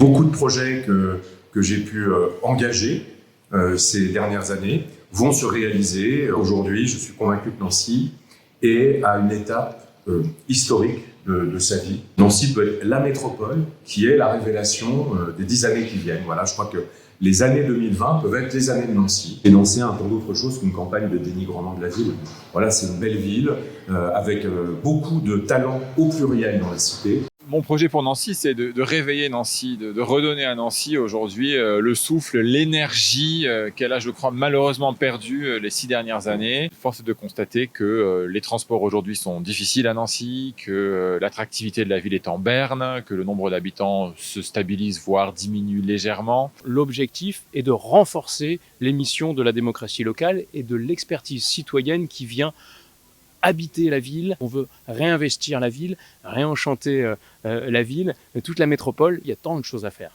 Beaucoup de projets que j'ai pu engager ces dernières années vont se réaliser. Aujourd'hui, je suis convaincu que Nancy est à une étape historique de sa vie. Nancy peut être la métropole qui est la révélation des 10 années qui viennent. Voilà, je crois que les années 2020 peuvent être les années de Nancy. Et Nancy est un peu d'autre chose qu'une campagne de dénigrement de la ville. Voilà, c'est une belle ville avec beaucoup de talents au pluriel dans la cité. Mon projet pour Nancy, c'est de réveiller Nancy, de redonner à Nancy aujourd'hui le souffle, l'énergie qu'elle a, je crois, malheureusement perdu les 6 dernières années. Force est de constater que les transports aujourd'hui sont difficiles à Nancy, que l'attractivité de la ville est en berne, que le nombre d'habitants se stabilise, voire diminue légèrement. L'objectif est de renforcer les missions de la démocratie locale et de l'expertise citoyenne qui vient habiter la ville. On veut réinvestir la ville, réenchanter la ville, toute la métropole. Il y a tant de choses à faire.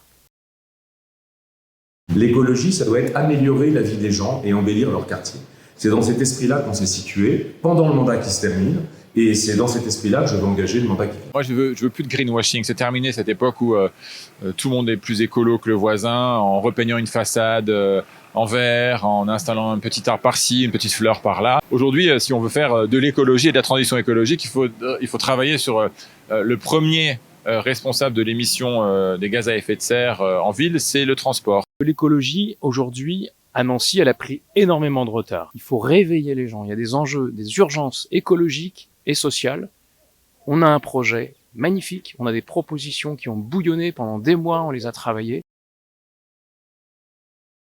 L'écologie, ça doit être améliorer la vie des gens et embellir leur quartier. C'est dans cet esprit-là qu'on s'est situé pendant le mandat qui se termine. Et c'est dans cet esprit-là que je veux engager le mandat qui vient. Moi, je veux plus de greenwashing. C'est terminé cette époque où tout le monde est plus écolo que le voisin, en repeignant une façade en verre, en installant un petit arbre par-ci, une petite fleur par-là. Aujourd'hui, si on veut faire de l'écologie et de la transition écologique, il faut travailler sur le premier responsable de l'émission des gaz à effet de serre en ville, c'est le transport. L'écologie, aujourd'hui, à Nancy, elle a pris énormément de retard. Il faut réveiller les gens. Il y a des enjeux, des urgences écologiques et sociales. On a un projet magnifique. On a des propositions qui ont bouillonné pendant des mois. On les a travaillées.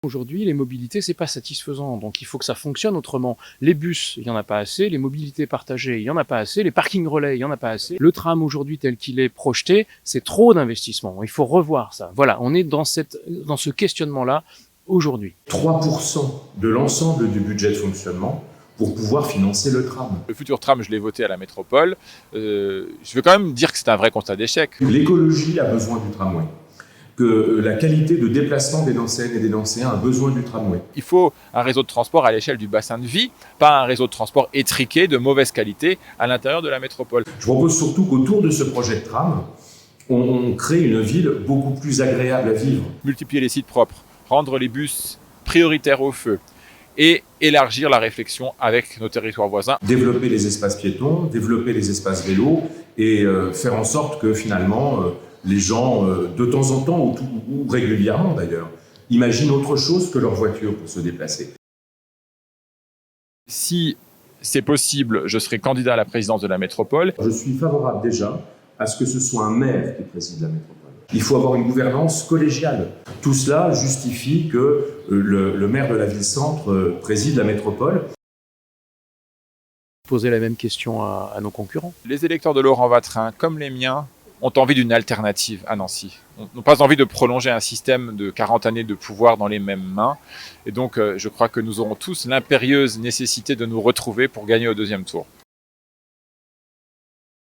Aujourd'hui, les mobilités, c'est pas satisfaisant. Donc, il faut que ça fonctionne autrement. Les bus, il y en a pas assez. Les mobilités partagées, il y en a pas assez. Les parkings relais, il y en a pas assez. Le tram, aujourd'hui, tel qu'il est projeté, c'est trop d'investissement. Il faut revoir ça. Voilà. On est dans ce questionnement-là aujourd'hui. 3% de l'ensemble du budget de fonctionnement pour pouvoir financer le tram. Le futur tram, je l'ai voté à la métropole. Je veux quand même dire que c'est un vrai constat d'échec. L'écologie a besoin du tramway. Que la qualité de déplacement des Nancéennes et des Nancéens a besoin du tramway. Il faut un réseau de transport à l'échelle du bassin de vie, pas un réseau de transport étriqué de mauvaise qualité à l'intérieur de la métropole. Je propose surtout qu'autour de ce projet de tram, on crée une ville beaucoup plus agréable à vivre. Multiplier les sites propres, rendre les bus prioritaires au feu et élargir la réflexion avec nos territoires voisins. Développer les espaces piétons, développer les espaces vélos et faire en sorte que finalement les gens, de temps en temps ou régulièrement d'ailleurs, imaginent autre chose que leur voiture pour se déplacer. Si c'est possible, je serai candidat à la présidence de la métropole. Je suis favorable déjà à ce que ce soit un maire qui préside la métropole. Il faut avoir une gouvernance collégiale. Tout cela justifie que le maire de la ville-centre préside la métropole. Poser la même question à nos concurrents. Les électeurs de Laurent Vatrin, comme les miens, ont envie d'une alternative à Nancy. N'ont pas envie de prolonger un système de 40 années de pouvoir dans les mêmes mains. Et donc, je crois que nous aurons tous l'impérieuse nécessité de nous retrouver pour gagner au deuxième tour.